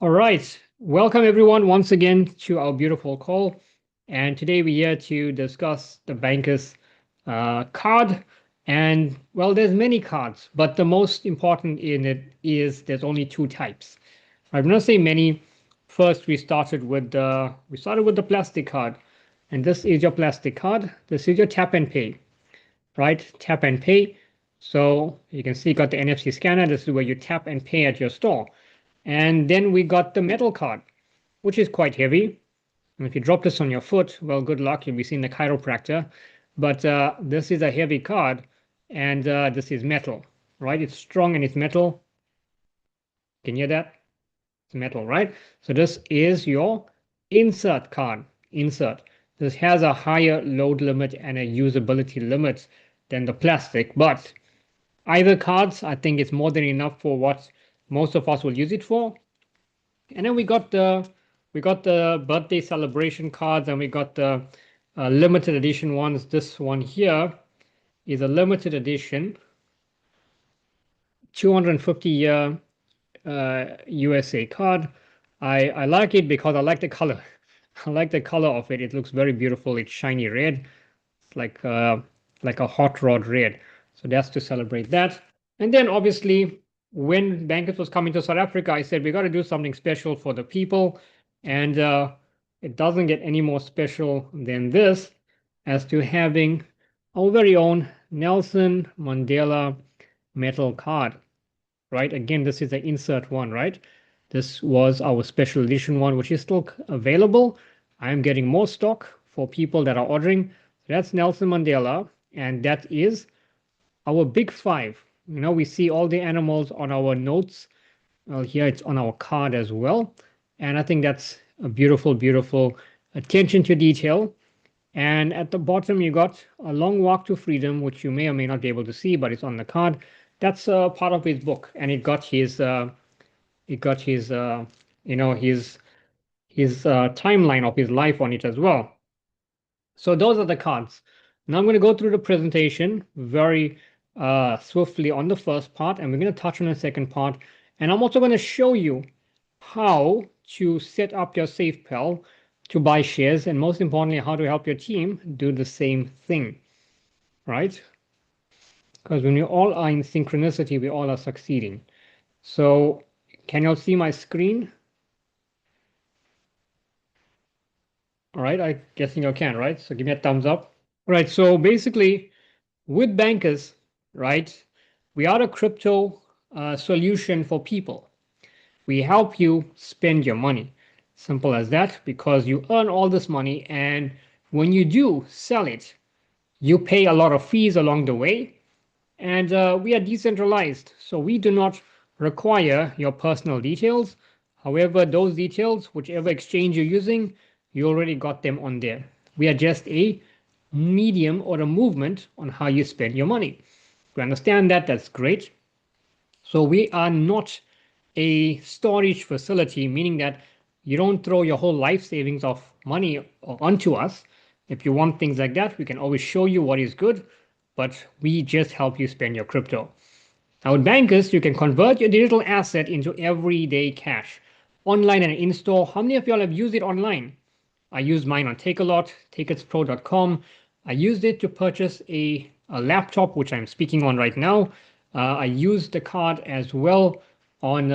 All right. Welcome everyone once again to our beautiful call. And today we're here to discuss the Bancus card. And well, there's many cards, but the most important in it is there's only two types. I'm not saying many. First, we started with the plastic card, and this is your plastic card. This is your tap and pay, right? Tap and pay. So you can see got the NFC scanner. This is where you tap and pay at your store. And then we got the metal card, which is quite heavy. And if you drop this on your foot, well, good luck. You'll be seeing the chiropractor. But this is a heavy card, and this is metal, right? It's strong and it's metal. Can you hear that? It's metal, right? So this is your insert card. Insert. This has a higher load limit and a usability limit than the plastic, but either cards, I think it's more than enough for what most of us will use it for. And then we got the birthday celebration cards, and we got the limited edition ones. This one here is a limited edition 250-year USA card. I like it because I like the color. I like the color of it. It looks very beautiful. It's shiny red. It's like a hot rod red. So that's to celebrate that. And then obviously, when Bancus was coming to South Africa, I said we got to do something special for the people, and it doesn't get any more special than this, as to having our very own Nelson Mandela metal card, right? Again, this is the insert one, right? This was our special edition one, which is still available. I am getting more stock for people that are ordering. That's Nelson Mandela, and that is our big five. You know, we see all the animals on our notes. Well, here it's on our card as well. And I think that's a beautiful, beautiful attention to detail. And at the bottom, you got a long walk to freedom, which you may or may not be able to see, but it's on the card. That's part of his book, and it got his timeline of his life on it as well. So those are the cards. Now I'm going to go through the presentation very swiftly on the first part, and we're going to touch on the second part. And I'm also going to show you how to set up your SafePal to buy shares, and most importantly, how to help your team do the same thing, right? Because when we all are in synchronicity, we all are succeeding. So can you all see my screen? All right, I guessing you can, right? So give me a thumbs up. All right, so basically with Bancus, right, we are a crypto solution for people. We help you spend your money. Simple as that, because you earn all this money, and when you do sell it, you pay a lot of fees along the way. And we are decentralized, so we do not require your personal details. However, those details, whichever exchange you're using, you already got them on there. We are just a medium or a movement on how you spend your money. If you understand that, that's great. So we are not a storage facility, meaning that you don't throw your whole life savings of money onto us. If you want things like that, we can always show you what is good, but we just help you spend your crypto. Now with Bancus, you can convert your digital asset into everyday cash, online and in-store. How many of y'all have used it online? I used mine on Takealot, ticketspro.com. I used it to purchase a laptop, which I'm speaking on right now. I used the card as well on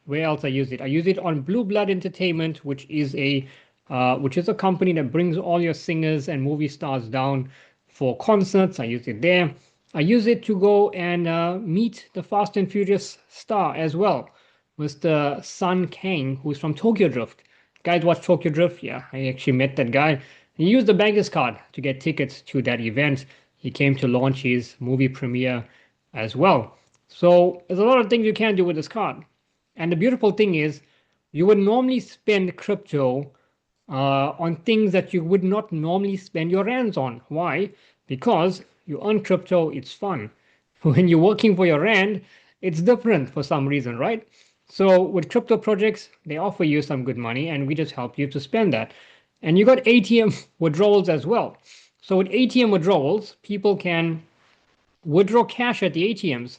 where else I used it? I used it on Blue Blood Entertainment, which is a company that brings all your singers and movie stars down for concerts. I used it there. I use it to go and meet the Fast and Furious star as well, Mr. Sun Kang, who's from Tokyo Drift. Guys watch Tokyo Drift? Yeah, I actually met that guy. He used the Bancus card to get tickets to that event. He came to launch his movie premiere as well. So there's a lot of things you can do with this card. And the beautiful thing is, you would normally spend crypto on things that you would not normally spend your rands on. Why? Because you earn crypto, it's fun. When you're working for your rand, it's different for some reason, right? So with crypto projects, they offer you some good money, and we just help you to spend that. And you got ATM withdrawals as well. So with ATM withdrawals, people can withdraw cash at the ATMs.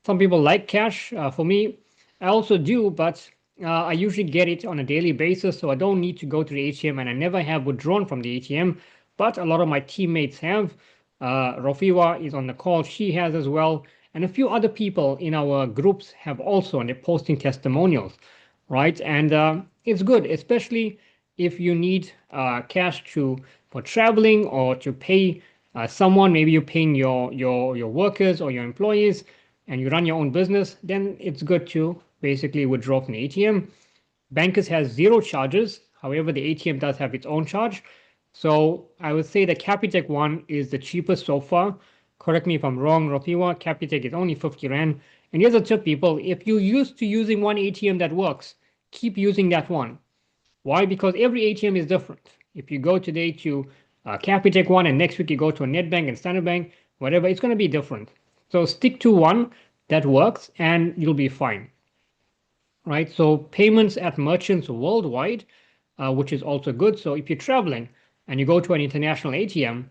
Some people like cash. For me, I also do, but I usually get it on a daily basis, so I don't need to go to the ATM, and I never have withdrawn from the ATM. But a lot of my teammates have. Rafiwa is on the call; she has as well, and a few other people in our groups have also, and they're posting testimonials, right? And it's good, especially if you need cash to for traveling or to pay someone. Maybe you're paying your workers or your employees, and you run your own business. Then it's good to basically withdraw from the ATM. Bancus has zero charges. However, the ATM does have its own charge. So I would say the Capitec one is the cheapest so far. Correct me if I'm wrong, Rafiwa. Capitec is only 50 Rand. And here's a tip, people. If you're used to using one ATM that works, keep using that one. Why? Because every ATM is different. If you go today to Capitec one and next week you go to a Netbank and Standard Bank, whatever, it's going to be different. So stick to one that works and you'll be fine, right? So payments at merchants worldwide, which is also good. So if you're traveling and you go to an international ATM,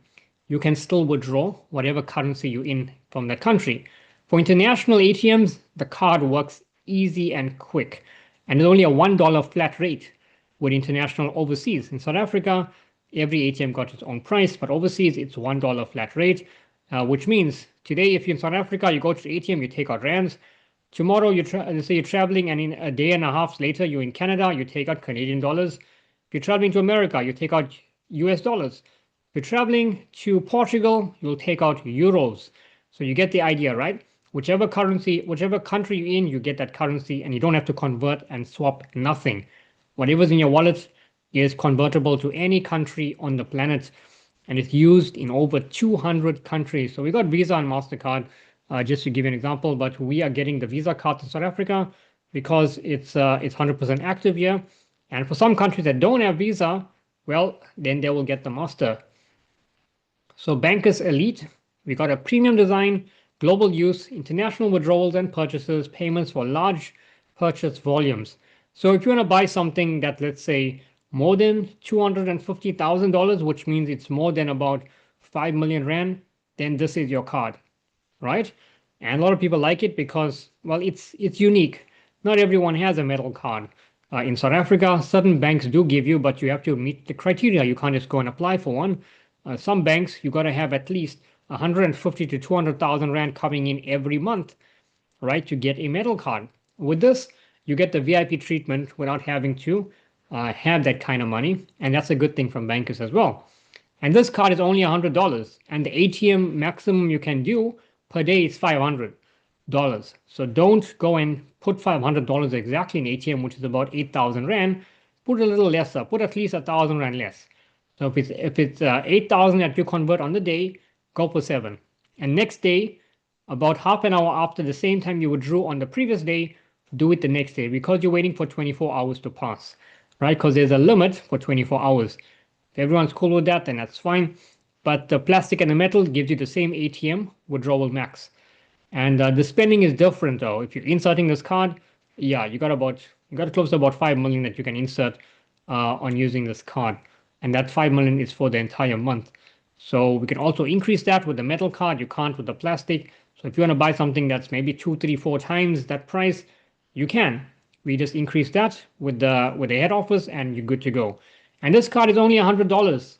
you can still withdraw whatever currency you're in from that country. For international ATMs, the card works easy and quick, and there's only a $1 flat rate with international overseas. In South Africa, every ATM got its own price, but overseas it's $1 flat rate, which means today if you're in South Africa, you go to the ATM, you take out rands. Tomorrow, let's say you're traveling, and in a day and a half later, you're in Canada, you take out Canadian dollars. If you're traveling to America, you take out US dollars. If you're traveling to Portugal, you'll take out euros. So you get the idea, right? Whichever currency, whichever country you're in, you get that currency, and you don't have to convert and swap nothing. Whatever's in your wallet is convertible to any country on the planet, and it's used in over 200 countries. So we got Visa and MasterCard, just to give you an example, but we are getting the Visa card in South Africa because it's 100% active here. And for some countries that don't have Visa, well, then they will get the Master. So Bancus Elite, we got a premium design, global use, international withdrawals and purchases, payments for large purchase volumes. So if you want to buy something that, let's say, more than $250,000, which means it's more than about 5 million Rand, then this is your card, right? And a lot of people like it because, well, it's unique. Not everyone has a metal card. In South Africa, certain banks do give you, but you have to meet the criteria. You can't just go and apply for one. Some banks, you got to have at least 150 to 200,000 Rand coming in every month, right, to get a metal card. With this, you get the VIP treatment without having to have that kind of money. And that's a good thing from Bancus as well. And this card is only $100. And the ATM maximum you can do per day is $500. So don't go and put $500 exactly in ATM, which is about 8,000 Rand. Put a little lesser, put at least 1,000 Rand less. So if it's 8,000 that you convert on the day, go for 7. And next day, about half an hour after the same time you withdrew on the previous day, do it the next day because you're waiting for 24 hours to pass, right? Because there's a limit for 24 hours. If everyone's cool with that, then that's fine. But the plastic and the metal gives you the same ATM withdrawal max. And the spending is different though. If you're inserting this card, yeah, you got close to about 5 million that you can insert on using this card. And that 5 million is for the entire month. So we can also increase that with the metal card. You can't with the plastic. So if you want to buy something that's maybe 2, 3, 4 times that price, you can. We just increase that with the head office and you're good to go. And this card is only $100,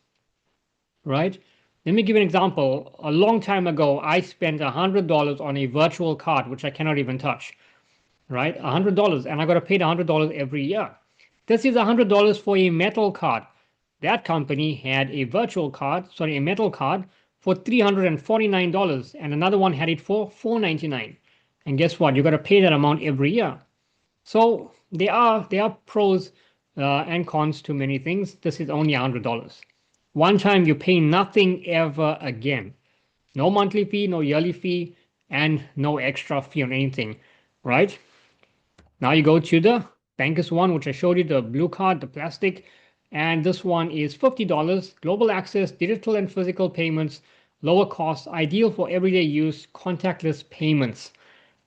right? Let me give you an example. A long time ago, I spent $100 on a virtual card, which I cannot even touch, right? $100, and I got to pay $100 every year. This is $100 for a metal card. That company had a a metal card for $349, and another one had it for $499. And guess what? You got to pay that amount every year. So there are pros and cons to many things. This is only $100. One time you pay nothing ever again. No monthly fee, no yearly fee, and no extra fee on anything, right? Now you go to the Bancus one, which I showed you, the blue card, the plastic, and this one is $50. Global access, digital and physical payments, lower cost, ideal for everyday use, contactless payments.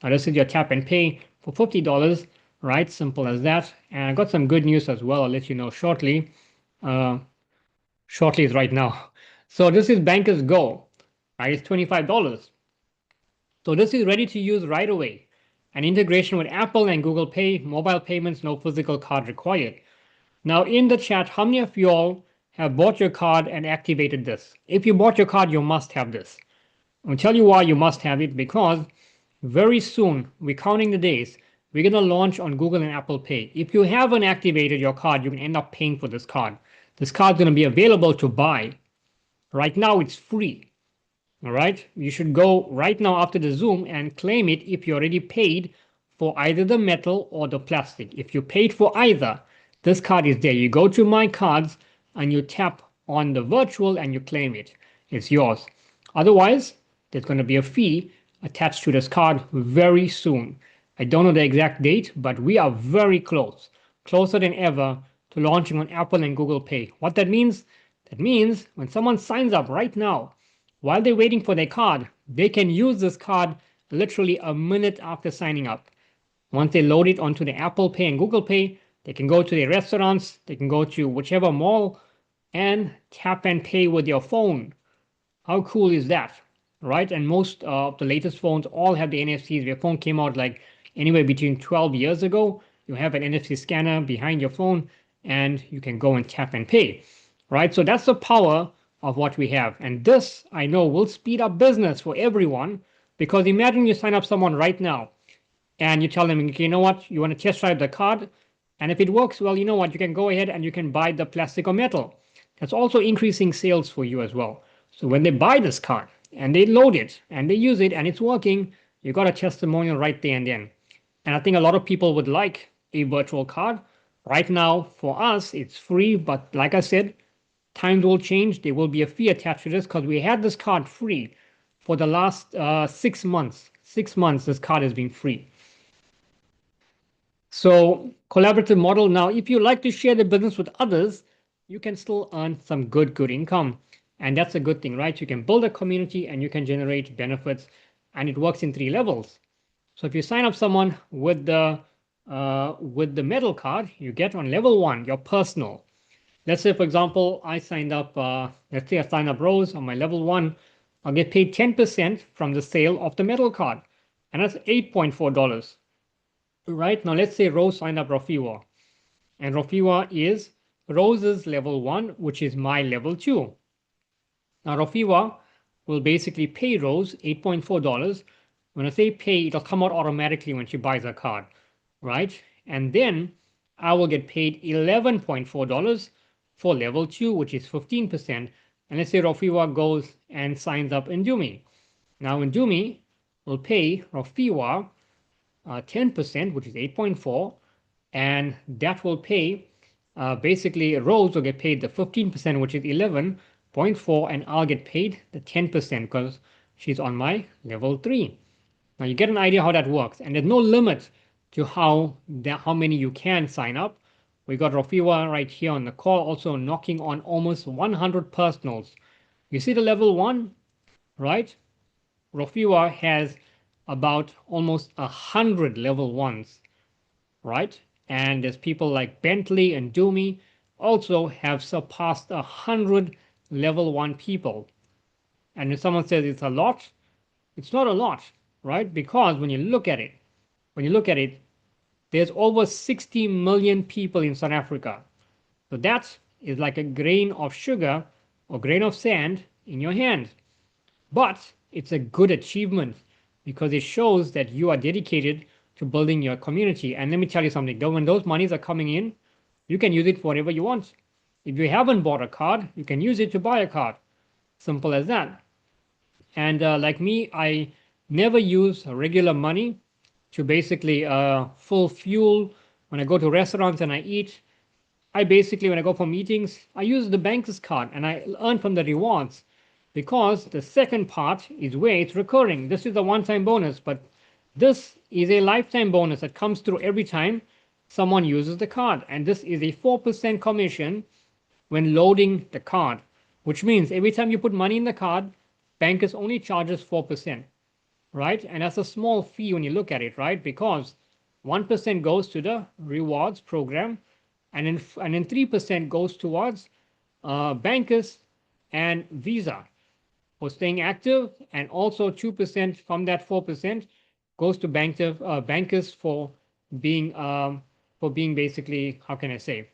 Now this is your tap and pay for $50, right? Simple as that. And I got some good news as well. I'll let you know shortly. Shortly is right now. So this is Bancus Go, right? It's $25. So this is ready to use right away. and integration with Apple and Google Pay, mobile payments, no physical card required. Now in the chat, how many of you all have bought your card and activated this? If you bought your card, you must have this. I'll tell you why you must have it, because very soon, we're counting the days, we're going to launch on Google and Apple Pay. If you haven't activated your card, you can end up paying for this card. This card is going to be available to buy. Right now, it's free. All right, you should go right now after the Zoom and claim it if you already paid for either the metal or the plastic. If you paid for either, this card is there. You go to My Cards and you tap on the virtual and you claim it. It's yours. Otherwise, there's going to be a fee attached to this card very soon. I don't know the exact date, but we are very close, closer than ever to launching on Apple and Google Pay. What that means? That means when someone signs up right now, while they're waiting for their card, they can use this card literally a minute after signing up. Once they load it onto the Apple Pay and Google Pay, they can go to their restaurants, they can go to whichever mall and tap and pay with your phone. How cool is that? Right? And most of the latest phones all have the NFCs. Your phone came out like anywhere between 12 years ago. You have an NFC scanner behind your phone and you can go and tap and pay. Right? So that's the power of what we have. And this, I know, will speed up business for everyone, because imagine you sign up someone right now and you tell them, okay, you know what, you want to test drive the card. And if it works, well, you know what, you can go ahead and you can buy the plastic or metal. That's also increasing sales for you as well. So when they buy this card and they load it and they use it and it's working, you got a testimonial right there and then. And I think a lot of people would like a virtual card. Right now, for us, it's free, but like I said, times will change. There will be a fee attached to this, because we had this card free for the last 6 months. 6 months, this card has been free. So collaborative model. Now, if you like to share the business with others, you can still earn some good income. And that's a good thing, right? You can build a community and you can generate benefits, and it works in 3 levels. So if you sign up someone with the metal card, you get on level 1, your personal. Let's say, for example, I signed up, let's say I signed up Rose on my level 1. I'll get paid 10% from the sale of the metal card. And that's $8.4. Right now, let's say Rose signed up Rafiwa. And Rafiwa is Rose's level 1, which is my level 2. Now, Rafiwa will basically pay Rose $8.4. When I say pay, it'll come out automatically when she buys a card, right? And then I will get paid $11.4 for level 2, which is 15%. And let's say Rafiwa goes and signs up Indumi. Now Indumi will pay Rafiwa 10%, which is 8.4, and that will pay basically Rose will get paid the 15%, which is 11.4, and I'll get paid the 10% because she's on my level 3. Now you get an idea how that works, and there's no limit to how many you can sign up. We got Rafiwa right here on the call, also knocking on almost 100 personals. You see the level 1, right? Rafiwa has about almost 100 level 1s, right? And there's people like Bentley and Doomy also have surpassed 100 level 1 people. And if someone says it's a lot, it's not a lot, right? Because when you look at it, there's over 60 million people in South Africa. So that is like a grain of sugar or grain of sand in your hand. But it's a good achievement because it shows that you are dedicated to building your community. And let me tell you something, when those monies are coming in, you can use it for whatever you want. If you haven't bought a card, you can use it to buy a card. Simple as that. And like me, I never use regular money to basically full fuel. When I go to restaurants and I eat, I basically, when I go for meetings, I use the Bancus card and I earn from the rewards, because the second part is where it's recurring. This is a one-time bonus, but this is a lifetime bonus that comes through every time someone uses the card. And this is a 4% commission when loading the card, which means every time you put money in the card, Bancus only charges 4%. Right? And that's a small fee when you look at it, right? Because 1% goes to the rewards program, and then 3% goes towards Bancus and Visa for staying active, and also 2% from that 4% goes to Bancus for being basically, how can I say,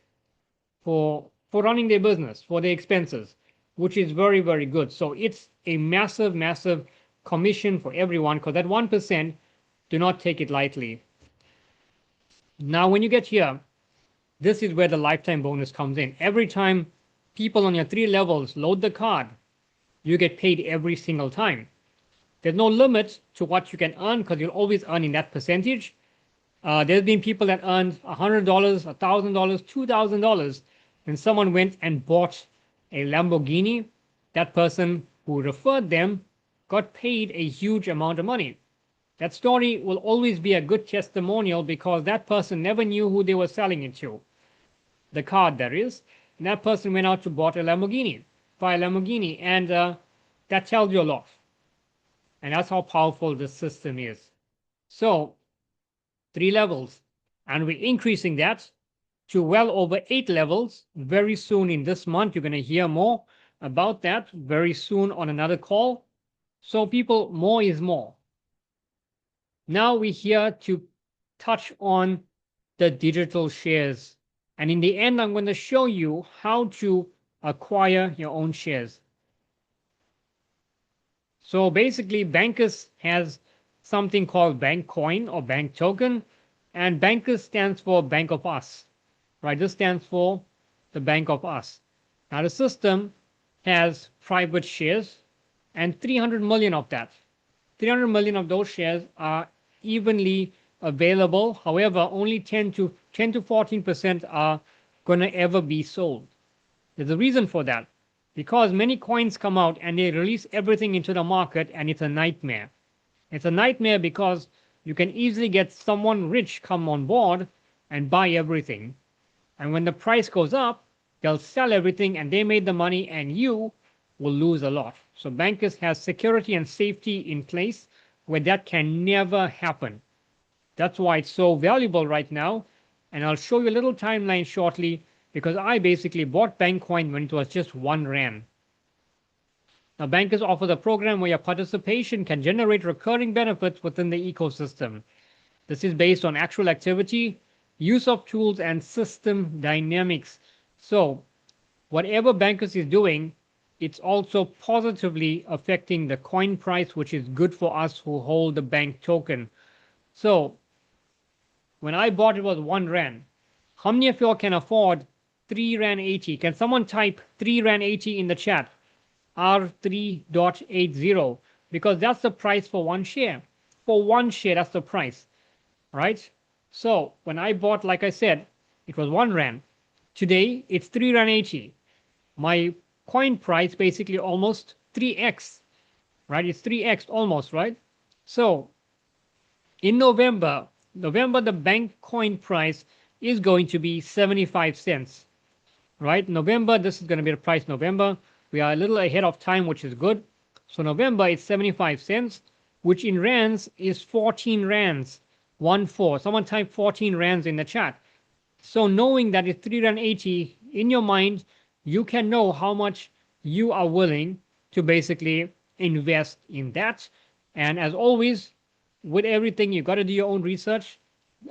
for running their business, for their expenses, which is very, very good. So it's a massive, massive commission for everyone, because that 1%, do not take it lightly. Now, when you get here, this is where the lifetime bonus comes in. Every time people on your 3 levels load the card, you get paid every single time. There's no limit to what you can earn, because you'll always earn in that percentage. There's been people that earned $100, $1,000, $2,000, and someone went and bought a Lamborghini. That person who referred them got paid a huge amount of money. That story will always be a good testimonial, because that person never knew who they were selling it to. The card, that is. And that person went out to buy a Lamborghini, and that tells you a lot. And that's how powerful this system is. So 3 levels, and we're increasing that to well over 8 levels very soon. In this month, you're going to hear more about that very soon on another call. So people, more is more. Now we're here to touch on the digital shares, and in the end, I'm going to show you how to acquire your own shares. So basically, Bancus has something called Bank Coin or Bank Token, and Bancus stands for Bank of Us, right? This stands for the Bank of Us. Now, the system has private shares, and 300 million of that. 300 million of those shares are evenly available. However, only 10 to 14% are going to ever be sold. There's a reason for that, because many coins come out and they release everything into the market, and it's a nightmare. It's a nightmare because you can easily get someone rich come on board and buy everything. And when the price goes up, they'll sell everything and they made the money, and you will lose a lot. So Bancus has security and safety in place where that can never happen. That's why it's so valuable right now. And I'll show you a little timeline shortly, because I basically bought Bankcoin when it was just 1 Rand. Now, Bancus offers a program where your participation can generate recurring benefits within the ecosystem. This is based on actual activity, use of tools, and system dynamics. So whatever Bancus is doing, it's also positively affecting the coin price, which is good for us who hold the bank token. So when I bought, it was 1 Rand. How many of y'all can afford 3 Rand 80? Can someone type 3 Rand 80 in the chat? R3.80, because that's the price for 1 share. For 1 share, that's the price, right? So when I bought, like I said, it was 1 Rand. Today, it's 3 Rand 80. My coin price basically almost 3x, right? It's 3x almost, right? So in November, the bank coin price is going to be 75 cents, right? November, this is going to be the price November. We are a little ahead of time, which is good. So November is 75 cents, which in rands is 14 rands. 1-4. Someone type 14 rands in the chat. So knowing that it's 3 Rand 80 in your mind, you can know how much you are willing to basically invest in that. And as always, with everything, you've got to do your own research.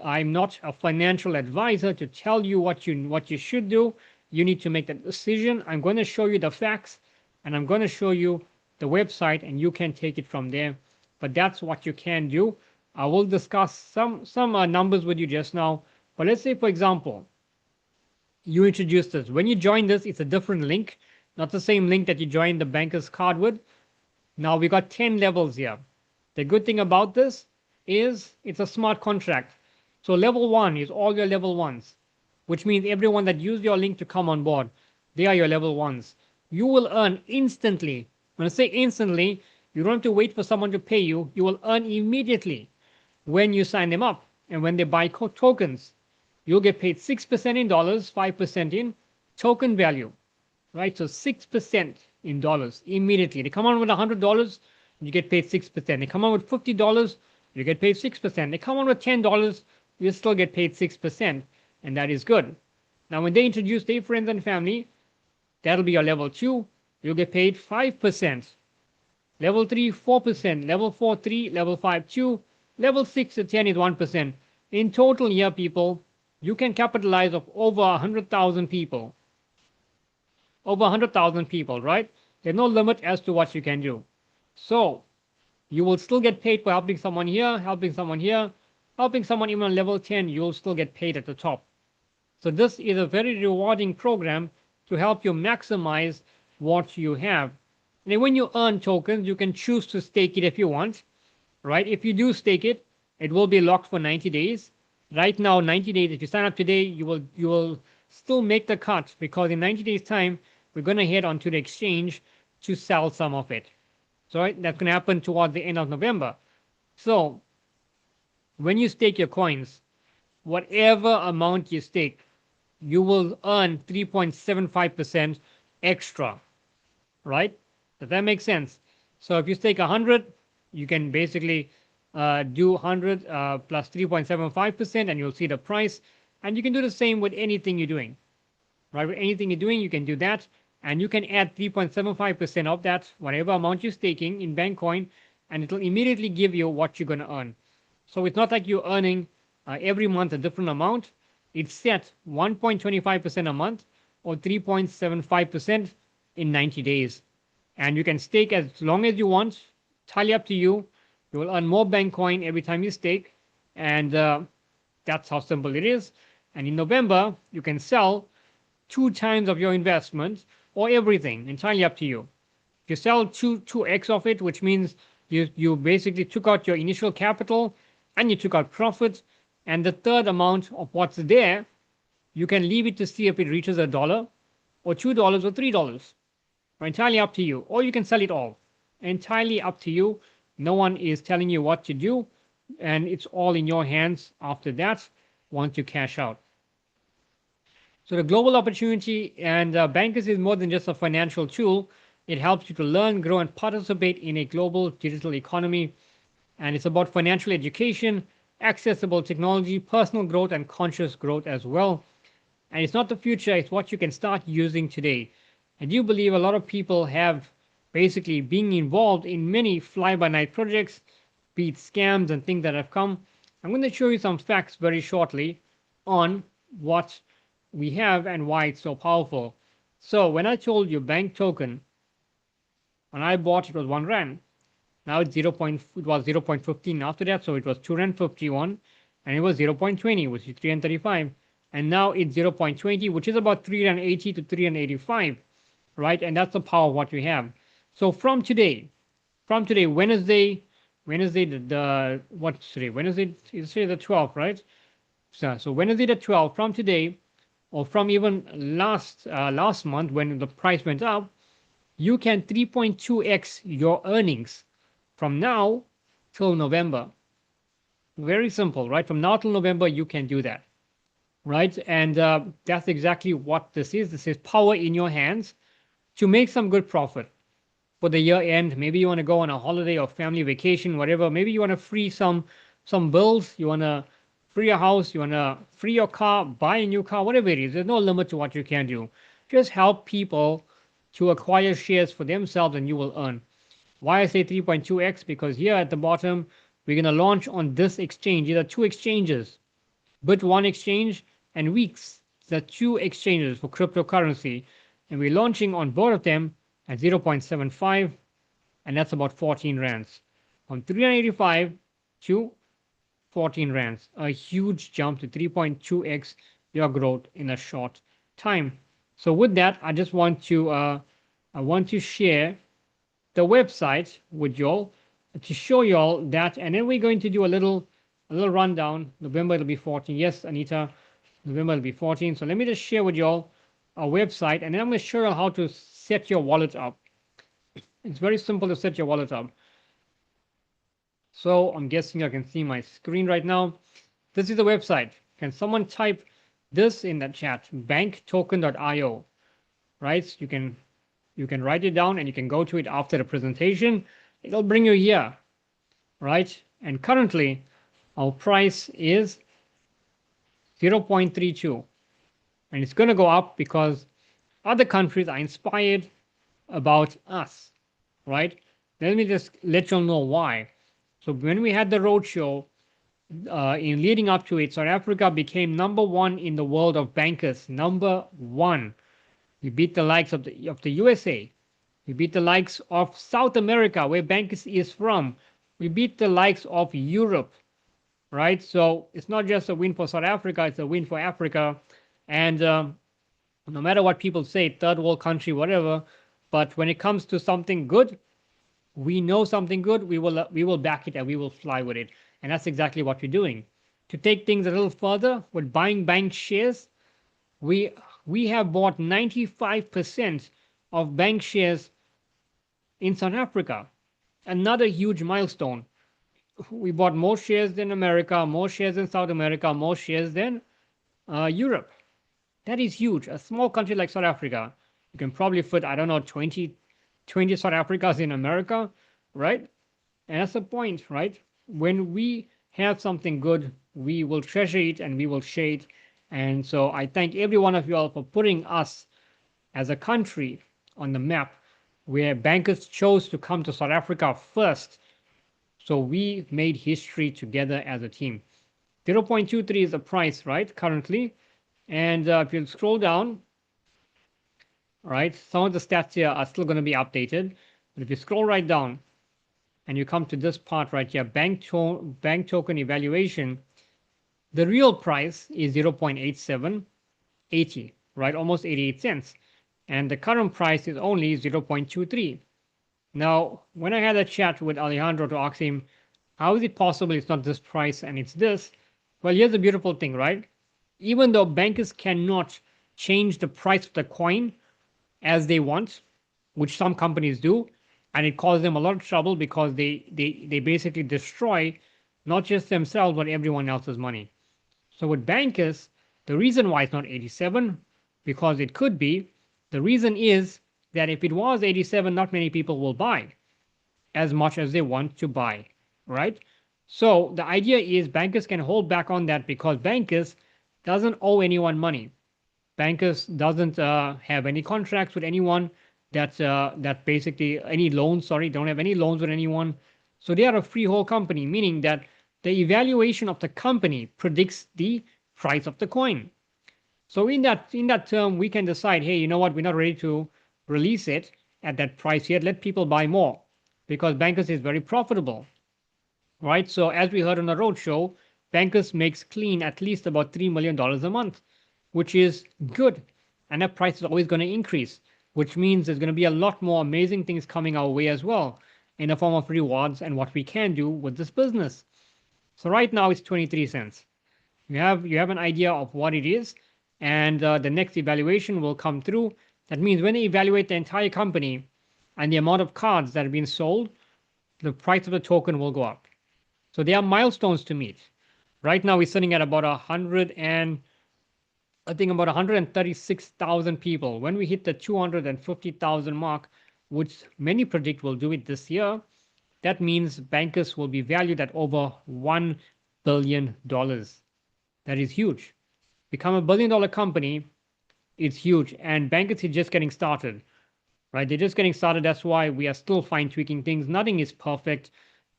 I'm not a financial advisor to tell you what you should do. You need to make that decision. I'm going to show you the facts, and I'm going to show you the website, and you can take it from there. But that's what you can do. I will discuss some numbers with you just now. But let's say, for example, you introduce this. When you join this, it's a different link, not the same link that you joined the Bancus card with. Now we got 10 levels here. The good thing about this is it's a smart contract. So level 1 is all your level 1s, which means everyone that used your link to come on board, they are your level 1s. You will earn instantly. When I say instantly, you don't have to wait for someone to pay you. You will earn immediately when you sign them up. And when they buy tokens, you'll get paid 6% in dollars, 5% in token value, right? So 6% in dollars immediately. They come on with $100, you get paid 6%. They come on with $50, you get paid 6%. They come on with $10, you still get paid 6%, and that is good. Now, when they introduce their friends and family, that'll be your level 2. You'll get paid 5%. Level 3, 4%. Level 4, 3. Level 5, 2. Level 6 to 10 is 1%. In total here, people, you can capitalize of over 100,000 people. Over 100,000 people, right? There's no limit as to what you can do. So you will still get paid for helping someone here, helping someone here, helping someone even on level 10, you'll still get paid at the top. So this is a very rewarding program to help you maximize what you have. And when you earn tokens, you can choose to stake it if you want, right? If you do stake it, it will be locked for 90 days. Right now, 90 days, if you sign up today, you will still make the cut because in 90 days time, we're going to head onto the exchange to sell some of it. So right, that's going to happen towards the end of November. So when you stake your coins, whatever amount you stake, you will earn 3.75% extra, right? Does that make sense? So if you stake 100, you can basically do 100 plus 3.75%, and you'll see the price. And you can do the same with anything you're doing, right? With anything you're doing, you can do that. And you can add 3.75% of that, whatever amount you're staking in Bankcoin, and it'll immediately give you what you're going to earn. So it's not like you're earning every month a different amount. It's set 1.25% a month or 3.75% in 90 days. And you can stake as long as you want, entirely up to you. You will earn more Bankcoin every time you stake. And that's how simple it is. And in November, you can sell 2 times of your investment or everything, entirely up to you. If you sell 2x of it, which means you basically took out your initial capital and you took out profit, and the third amount of what's there, you can leave it to see if it reaches $1 or $2 or $3. Entirely up to you. Or you can sell it all. Entirely up to you. No one is telling you what to do, and it's all in your hands after that once you cash out. So the global opportunity and Bancus is more than just a financial tool. It helps you to learn, grow, and participate in a global digital economy. And it's about financial education, accessible technology, personal growth, and conscious growth as well. And it's not the future, it's what you can start using today. I do believe a lot of people have basically been involved in many fly-by-night projects, be it scams and things that have come. I'm going to show you some facts very shortly on what we have and why it's so powerful. So when I told you bank token, when I bought it was 1 rand. Now it's it was 0.15 after that, so it was 2 rand 51, and it was 0.20, which is 3 and 35, and now it's 0.20, which is about 3 and 80 to 3 and 85, right? And that's the power of what we have. So from today, Wednesday, what's today? Wednesday is the 12th, right? So Wednesday the 12th, from today, or from even last month when the price went up, you can 3.2x your earnings from now till November. Very simple, right? From now till November, you can do that, right? And that's exactly what this is. This is power in your hands to make some good profit for the year end. Maybe you want to go on a holiday or family vacation, whatever. Maybe you want to free some bills. You want to free a house. You want to free your car, buy a new car, whatever it is. There's no limit to what you can do. Just help people to acquire shares for themselves, and you will earn. Why I say 3.2x? Because here at the bottom, we're going to launch on this exchange. These are 2 exchanges, Bit1 exchange and Weeks. These are 2 exchanges for cryptocurrency, and we're launching on both of them at 0.75, and that's about 14 rands. From 385 to 14 rands, a huge jump to 3.2x your growth in a short time. So with that, I just want to share the website with y'all to show y'all that, and then we're going to do a little rundown. November it'll be 14. Yes, Anita, November it'll be 14. So let me just share with y'all our website, and then I'm going to show you how to set your wallet up. It's very simple to set your wallet up. So I'm guessing I can see my screen right now. This is the website. Can someone type this in the chat? banktoken.io, right? You can write it down and you can go to it after the presentation. It'll bring you here, right? And currently our price is 0.32, and it's going to go up because other countries are inspired about us, right? Let me just let you know why. So when we had the roadshow, in leading up to it, South Africa became number one in the world of bankers. Number one. We beat the likes of the USA. We beat the likes of South America, where Bancus is from. We beat the likes of Europe, right? So it's not just a win for South Africa, it's a win for Africa. And no matter what people say, third world country, whatever, but when it comes to something good, we know something good, we will back it and we will fly with it. And that's exactly what we're doing. To take things a little further, with buying bank shares, we we have bought 95% of bank shares in South Africa. Another huge milestone. We bought more shares than America, more shares in South America, more shares than Europe. That is huge. A small country like South Africa, you can probably fit, I don't know, 20 South Africas in America, right? And that's the point, right? When we have something good, we will treasure it and we will share it. And so I thank every one of you all for putting us as a country on the map where bankers chose to come to South Africa first. So we made history together as a team. 0.23 is the price, right, currently. And if you scroll down, right, some of the stats here are still going to be updated. But if you scroll right down and you come to this part right here, bank token evaluation, the real price is 0.8780, right, almost 88 cents. And the current price is only 0.23. Now, when I had a chat with Alejandro to ask him, how is it possible it's not this price and it's this? Well, here's the beautiful thing, right? Even though bankers cannot change the price of the coin as they want, which some companies do, and it causes them a lot of trouble because they basically destroy not just themselves, but everyone else's money. So with bankers, the reason why it's not 87, because it could be, the reason is that if it was 87, not many people will buy as much as they want to buy, right? So the idea is bankers can hold back on that because bankers doesn't owe anyone money. Bankers doesn't have any contracts with anyone. That basically any loans. Sorry, don't have any loans with anyone. So they are a freehold company, meaning that the evaluation of the company predicts the price of the coin. So in that term, we can decide, hey, you know what, we're not ready to release it at that price yet. Let people buy more because Bankers is very profitable, right? So as we heard on the roadshow, Bankers makes clean at least about $3 million a month, which is good. And that price is always going to increase, which means there's going to be a lot more amazing things coming our way as well in the form of rewards and what we can do with this business. So right now it's 23 cents. You have an idea of what it is, and the next evaluation will come through. That means when they evaluate the entire company and the amount of cards that have been sold, the price of the token will go up. So there are milestones to meet. Right now we're sitting at about 100 and I think about 136,000 people. When we hit the 250,000 mark, which many predict will do it this year, that means Bankers will be valued at over $1 billion. That is huge. Become $1 billion company, it's huge. And Bankers is just getting started, right? They're just getting started. That's why we are still fine tweaking things. Nothing is perfect,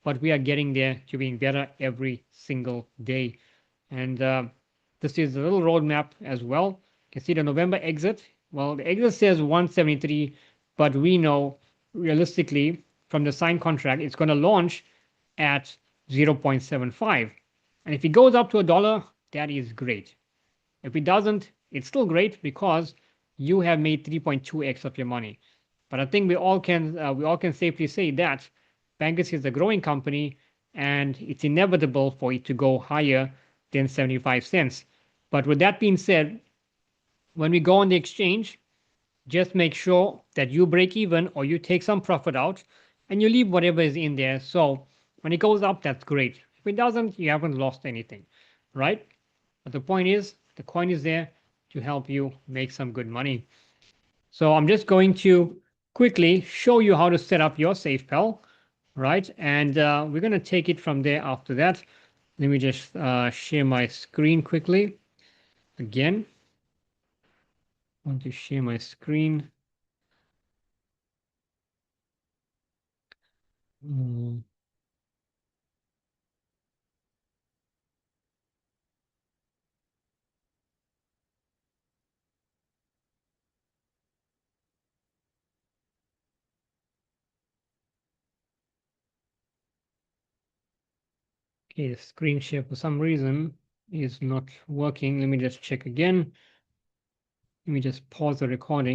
but we are getting there to being better every single day. And this is a little roadmap as well. You can see the November exit. Well, the exit says 173, but we know realistically from the signed contract, it's going to launch at 0.75. And if it goes up to $1, that is great. If it doesn't, it's still great because you have made 3.2x of your money. But I think we all can safely say that Bankers is a growing company and it's inevitable for it to go higher than 75 cents. But with that being said, when we go on the exchange, just make sure that you break even or you take some profit out and you leave whatever is in there. So when it goes up, that's great. If it doesn't, you haven't lost anything, right? But the point is, the coin is there to help you make some good money. So I'm just going to quickly show you how to set up your SafePal, right? And we're going to take it from there after that. Let me just share my screen quickly. Again, I want to share my screen. Mm. Okay, the screen share for some reason is not working. Let me just check again. Let me just pause the recording.